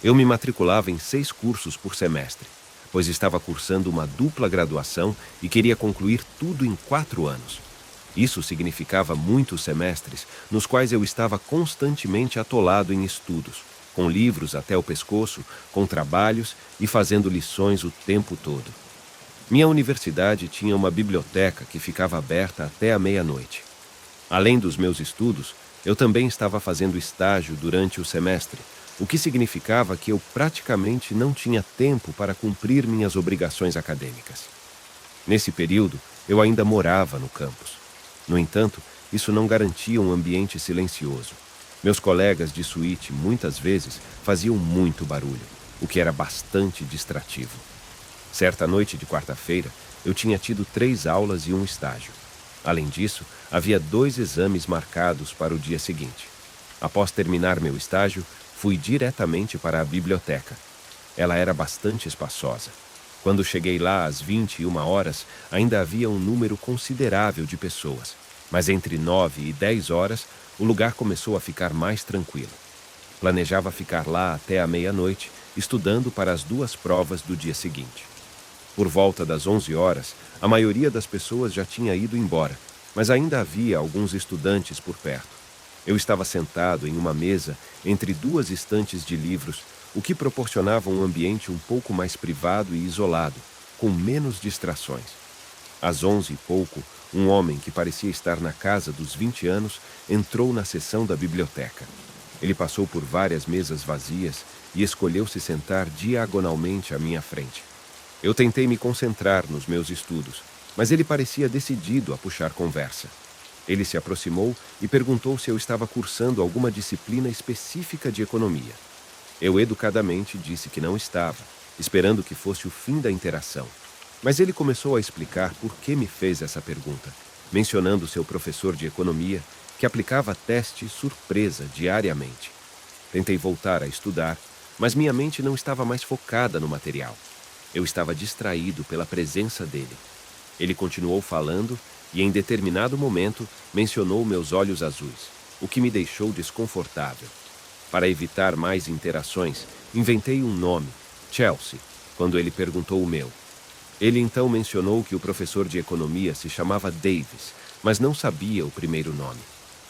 Eu me matriculava em 6 cursos por semestre, pois estava cursando uma dupla graduação e queria concluir tudo em 4 anos. Isso significava muitos semestres, nos quais eu estava constantemente atolado em estudos, com livros até o pescoço, com trabalhos e fazendo lições o tempo todo. Minha universidade tinha uma biblioteca que ficava aberta até a meia-noite. Além dos meus estudos, eu também estava fazendo estágio durante o semestre, o que significava que eu praticamente não tinha tempo para cumprir minhas obrigações acadêmicas. Nesse período, eu ainda morava no campus. No entanto, isso não garantia um ambiente silencioso. Meus colegas de suíte muitas vezes faziam muito barulho, o que era bastante distrativo. Certa noite de quarta-feira, eu tinha tido 3 aulas e um estágio. Além disso, havia 2 exames marcados para o dia seguinte. Após terminar meu estágio, fui diretamente para a biblioteca. Ela era bastante espaçosa. Quando cheguei lá às 21 horas, ainda havia um número considerável de pessoas. Mas entre 9 e 10 horas, o lugar começou a ficar mais tranquilo. Planejava ficar lá até a meia-noite, estudando para as 2 provas do dia seguinte. Por volta das 11 horas, a maioria das pessoas já tinha ido embora, mas ainda havia alguns estudantes por perto. Eu estava sentado em uma mesa entre 2 estantes de livros, o que proporcionava um ambiente um pouco mais privado e isolado, com menos distrações. Às 11 e pouco, um homem que parecia estar na casa dos 20 anos entrou na seção da biblioteca. Ele passou por várias mesas vazias e escolheu se sentar diagonalmente à minha frente. Eu tentei me concentrar nos meus estudos, mas ele parecia decidido a puxar conversa. Ele se aproximou e perguntou se eu estava cursando alguma disciplina específica de economia. Eu educadamente disse que não estava, esperando que fosse o fim da interação. Mas ele começou a explicar por que me fez essa pergunta, mencionando seu professor de economia, que aplicava teste surpresa diariamente. Tentei voltar a estudar, mas minha mente não estava mais focada no material. Eu estava distraído pela presença dele. Ele continuou falando e, em determinado momento, mencionou meus olhos azuis, o que me deixou desconfortável. Para evitar mais interações, inventei um nome, Chelsea, quando ele perguntou o meu. Ele então mencionou que o professor de economia se chamava Davis, mas não sabia o primeiro nome.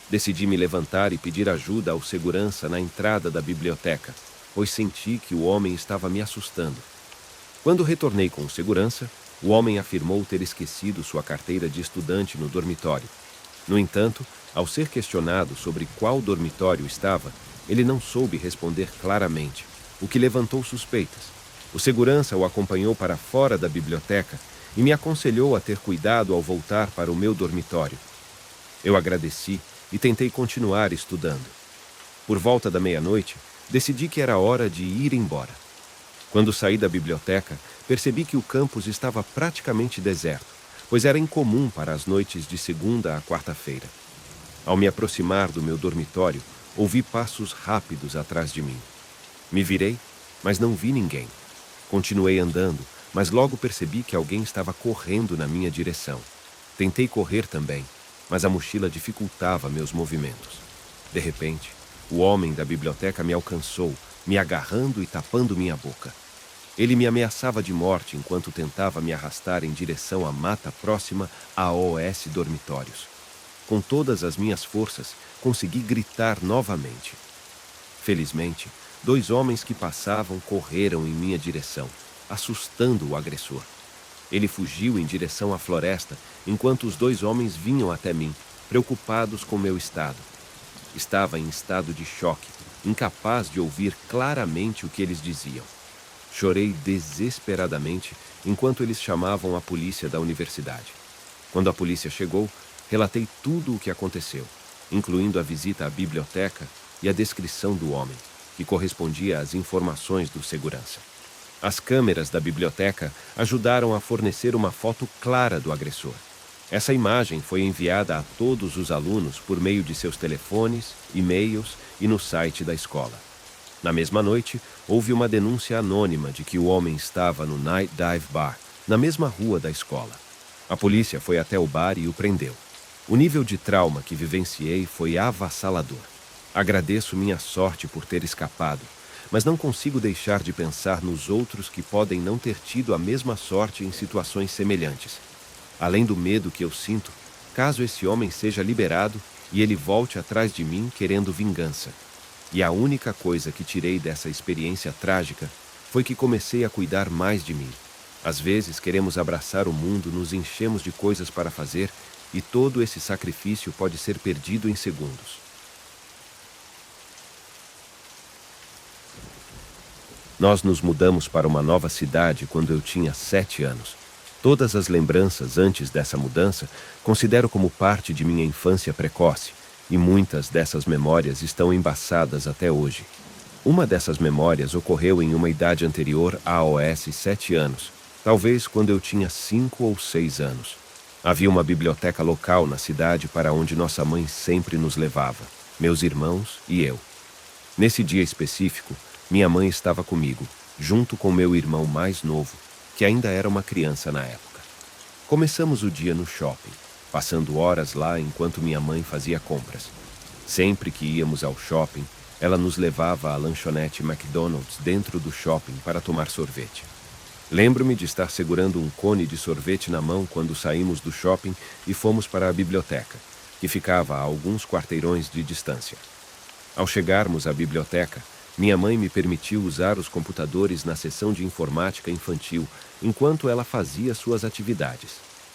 Decidi me levantar e pedir ajuda ao segurança na entrada da biblioteca, pois senti que o homem estava me assustando. Quando retornei com o segurança, o homem afirmou ter esquecido sua carteira de estudante no dormitório. No entanto, ao ser questionado sobre qual dormitório estava, ele não soube responder claramente, o que levantou suspeitas. O segurança o acompanhou para fora da biblioteca e me aconselhou a ter cuidado ao voltar para o meu dormitório. Eu agradeci e tentei continuar estudando. Por volta da meia-noite, decidi que era hora de ir embora. Quando saí da biblioteca, percebi que o campus estava praticamente deserto, pois era incomum para as noites de segunda a quarta-feira. Ao me aproximar do meu dormitório, ouvi passos rápidos atrás de mim. Me virei, mas não vi ninguém. Continuei andando, mas logo percebi que alguém estava correndo na minha direção. Tentei correr também, mas a mochila dificultava meus movimentos. De repente, o homem da biblioteca me alcançou, me agarrando e tapando minha boca. Ele me ameaçava de morte enquanto tentava me arrastar em direção à mata próxima a OS Dormitórios. Com todas as minhas forças, consegui gritar novamente. Felizmente, 2 homens que passavam correram em minha direção, assustando o agressor. Ele fugiu em direção à floresta, enquanto os 2 homens vinham até mim, preocupados com meu estado. Estava em estado de choque, incapaz de ouvir claramente o que eles diziam. Chorei desesperadamente enquanto eles chamavam a polícia da universidade. Quando a polícia chegou, relatei tudo o que aconteceu, incluindo a visita à biblioteca e a descrição do homem, que correspondia às informações do segurança. As câmeras da biblioteca ajudaram a fornecer uma foto clara do agressor. Essa imagem foi enviada a todos os alunos por meio de seus telefones, e-mails e no site da escola. Na mesma noite, houve uma denúncia anônima de que o homem estava no Night Dive Bar, na mesma rua da escola. A polícia foi até o bar e o prendeu. O nível de trauma que vivenciei foi avassalador. Agradeço minha sorte por ter escapado, mas não consigo deixar de pensar nos outros que podem não ter tido a mesma sorte em situações semelhantes. Além do medo que eu sinto, caso esse homem seja liberado e ele volte atrás de mim querendo vingança. E a única coisa que tirei dessa experiência trágica foi que comecei a cuidar mais de mim. Às vezes queremos abraçar o mundo, nos enchemos de coisas para fazer e todo esse sacrifício pode ser perdido em segundos. Nós nos mudamos para uma nova cidade quando eu tinha 7 anos. Todas as lembranças antes dessa mudança considero como parte de minha infância precoce, e muitas dessas memórias estão embaçadas até hoje. Uma dessas memórias ocorreu em uma idade anterior a AOS 7 anos, talvez quando eu tinha 5 ou 6 anos. Havia uma biblioteca local na cidade para onde nossa mãe sempre nos levava, meus irmãos e eu. Nesse dia específico, minha mãe estava comigo, junto com meu irmão mais novo, que ainda era uma criança na época. Começamos o dia no shopping, passando horas lá enquanto minha mãe fazia compras. Sempre que íamos ao shopping, ela nos levava à lanchonete McDonald's dentro do shopping para tomar sorvete. Lembro-me de estar segurando um cone de sorvete na mão quando saímos do shopping e fomos para a biblioteca, que ficava a alguns quarteirões de distância. Ao chegarmos à biblioteca, minha mãe me permitiu usar os computadores na seção de informática infantil enquanto ela fazia suas atividades.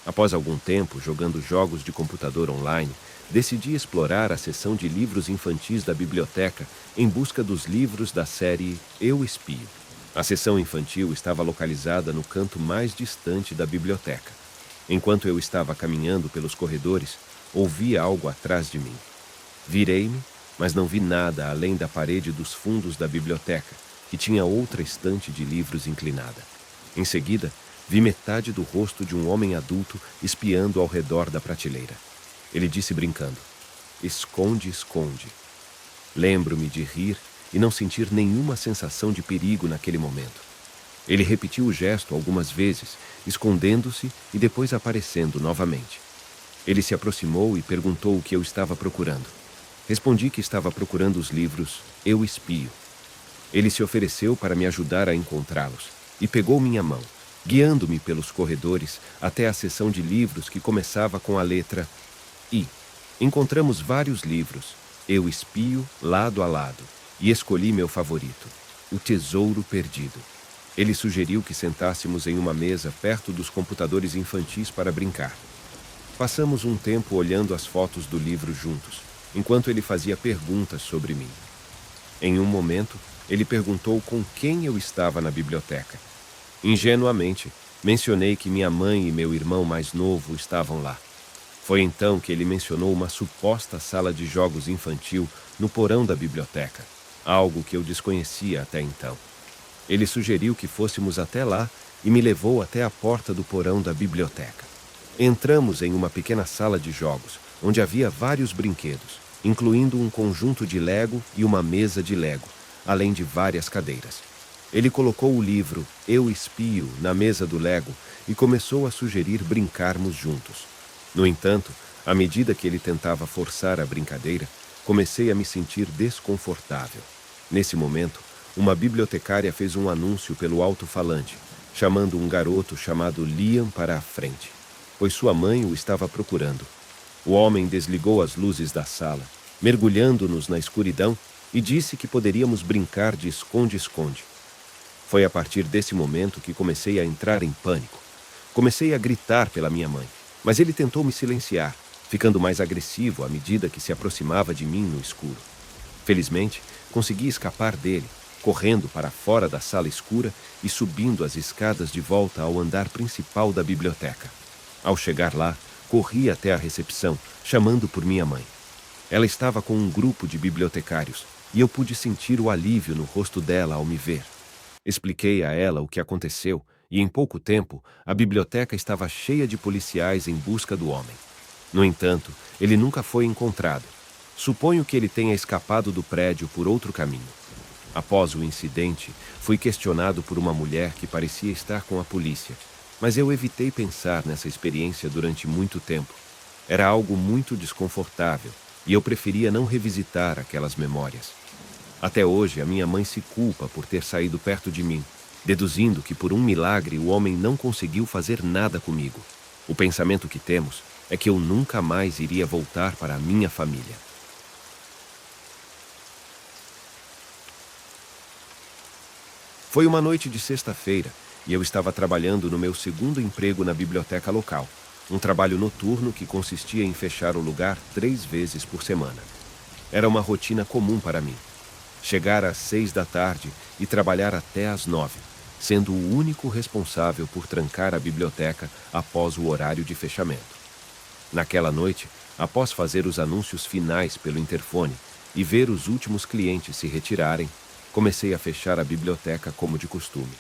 Após algum tempo jogando jogos de computador online, decidi explorar a seção de livros infantis da biblioteca em busca dos livros da série Eu Espio. A seção infantil estava localizada no canto mais distante da biblioteca. Enquanto eu estava caminhando pelos corredores, ouvi algo atrás de mim. Virei-me, mas não vi nada além da parede dos fundos da biblioteca, que tinha outra estante de livros inclinada. Em seguida, vi metade do rosto de um homem adulto espiando ao redor da prateleira. Ele disse brincando: "Esconde, esconde." Lembro-me de rir e não sentir nenhuma sensação de perigo naquele momento. Ele repetiu o gesto algumas vezes, escondendo-se e depois aparecendo novamente. Ele se aproximou e perguntou o que eu estava procurando. Respondi que estava procurando os livros Eu Espio. Ele se ofereceu para me ajudar a encontrá-los e pegou minha mão, guiando-me pelos corredores até a seção de livros que começava com a letra I. Encontramos vários livros, Eu Espio, lado a lado, e escolhi meu favorito, O Tesouro Perdido. Ele sugeriu que sentássemos em uma mesa perto dos computadores infantis para brincar. Passamos um tempo olhando as fotos do livro juntos, enquanto ele fazia perguntas sobre mim. Em um momento, ele perguntou com quem eu estava na biblioteca. Ingenuamente, mencionei que minha mãe e meu irmão mais novo estavam lá. Foi então que ele mencionou uma suposta sala de jogos infantil no porão da biblioteca, algo que eu desconhecia até então. Ele sugeriu que fôssemos até lá e me levou até a porta do porão da biblioteca. Entramos em uma pequena sala de jogos, onde havia vários brinquedos, incluindo um conjunto de Lego e uma mesa de Lego, além de várias cadeiras. Ele colocou o livro Eu Espio na mesa do Lego e começou a sugerir brincarmos juntos. No entanto, à medida que ele tentava forçar a brincadeira, comecei a me sentir desconfortável. Nesse momento, uma bibliotecária fez um anúncio pelo alto-falante, chamando um garoto chamado Liam para a frente, pois sua mãe o estava procurando. O homem desligou as luzes da sala, mergulhando-nos na escuridão, e disse que poderíamos brincar de esconde-esconde. Foi a partir desse momento que comecei a entrar em pânico. Comecei a gritar pela minha mãe, mas ele tentou me silenciar, ficando mais agressivo à medida que se aproximava de mim no escuro. Felizmente, consegui escapar dele, correndo para fora da sala escura e subindo as escadas de volta ao andar principal da biblioteca. Ao chegar lá, corri até a recepção, chamando por minha mãe. Ela estava com um grupo de bibliotecários e eu pude sentir o alívio no rosto dela ao me ver. Expliquei a ela o que aconteceu e, em pouco tempo, a biblioteca estava cheia de policiais em busca do homem. No entanto, ele nunca foi encontrado. Suponho que ele tenha escapado do prédio por outro caminho. Após o incidente, fui questionado por uma mulher que parecia estar com a polícia, mas eu evitei pensar nessa experiência durante muito tempo. Era algo muito desconfortável e eu preferia não revisitar aquelas memórias. Até hoje, a minha mãe se culpa por ter saído perto de mim, deduzindo que por um milagre o homem não conseguiu fazer nada comigo. O pensamento que temos é que eu nunca mais iria voltar para a minha família. Foi uma noite de sexta-feira e eu estava trabalhando no meu segundo emprego na biblioteca local, um trabalho noturno que consistia em fechar o lugar 3 vezes por semana. Era uma rotina comum para mim. Chegar às 6 da tarde e trabalhar até às 9, sendo o único responsável por trancar a biblioteca após o horário de fechamento. Naquela noite, após fazer os anúncios finais pelo interfone e ver os últimos clientes se retirarem, comecei a fechar a biblioteca como de costume.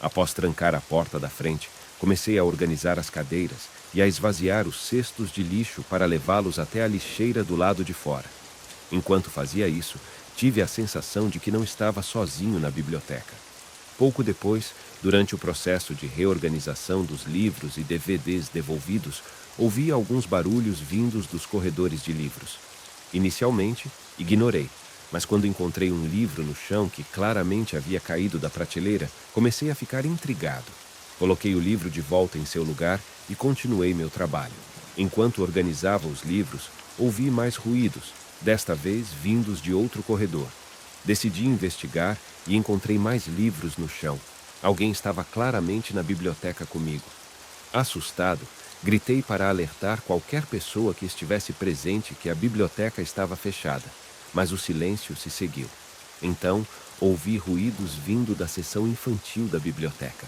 Após trancar a porta da frente, comecei a organizar as cadeiras e a esvaziar os cestos de lixo para levá-los até a lixeira do lado de fora. Enquanto fazia isso, tive a sensação de que não estava sozinho na biblioteca. Pouco depois, durante o processo de reorganização dos livros e DVDs devolvidos, ouvi alguns barulhos vindos dos corredores de livros. Inicialmente, ignorei, mas quando encontrei um livro no chão que claramente havia caído da prateleira, comecei a ficar intrigado. Coloquei o livro de volta em seu lugar e continuei meu trabalho. Enquanto organizava os livros, ouvi mais ruídos, desta vez vindos de outro corredor. Decidi investigar e encontrei mais livros no chão. Alguém estava claramente na biblioteca comigo. Assustado, gritei para alertar qualquer pessoa que estivesse presente que a biblioteca estava fechada, mas o silêncio se seguiu. Então, ouvi ruídos vindo da seção infantil da biblioteca.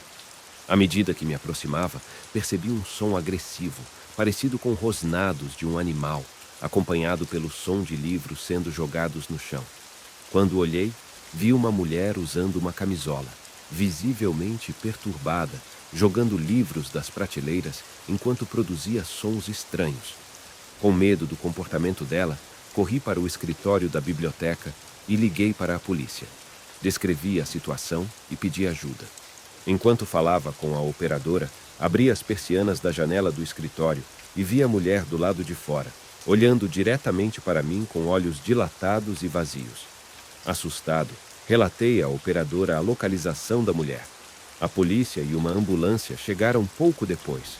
À medida que me aproximava, percebi um som agressivo, parecido com rosnados de um animal, acompanhado pelo som de livros sendo jogados no chão. Quando olhei, vi uma mulher usando uma camisola, visivelmente perturbada, jogando livros das prateleiras enquanto produzia sons estranhos. Com medo do comportamento dela, corri para o escritório da biblioteca e liguei para a polícia. Descrevi a situação e pedi ajuda. Enquanto falava com a operadora, abri as persianas da janela do escritório e vi a mulher do lado de fora, olhando diretamente para mim com olhos dilatados e vazios. Assustado, relatei à operadora a localização da mulher. A polícia e uma ambulância chegaram pouco depois.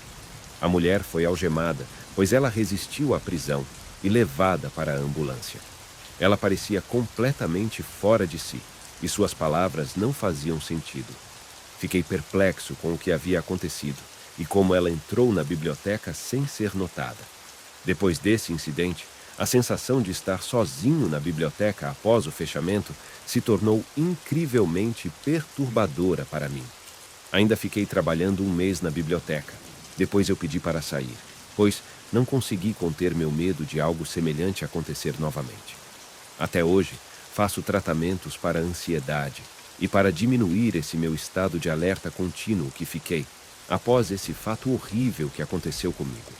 A mulher foi algemada, pois ela resistiu à prisão, e levada para a ambulância. Ela parecia completamente fora de si, e suas palavras não faziam sentido. Fiquei perplexo com o que havia acontecido e como ela entrou na biblioteca sem ser notada. Depois desse incidente, a sensação de estar sozinho na biblioteca após o fechamento se tornou incrivelmente perturbadora para mim. Ainda fiquei trabalhando 1 mês na biblioteca. Depois eu pedi para sair, pois não consegui conter meu medo de algo semelhante acontecer novamente. Até hoje, faço tratamentos para a ansiedade e para diminuir esse meu estado de alerta contínuo que fiquei após esse fato horrível que aconteceu comigo.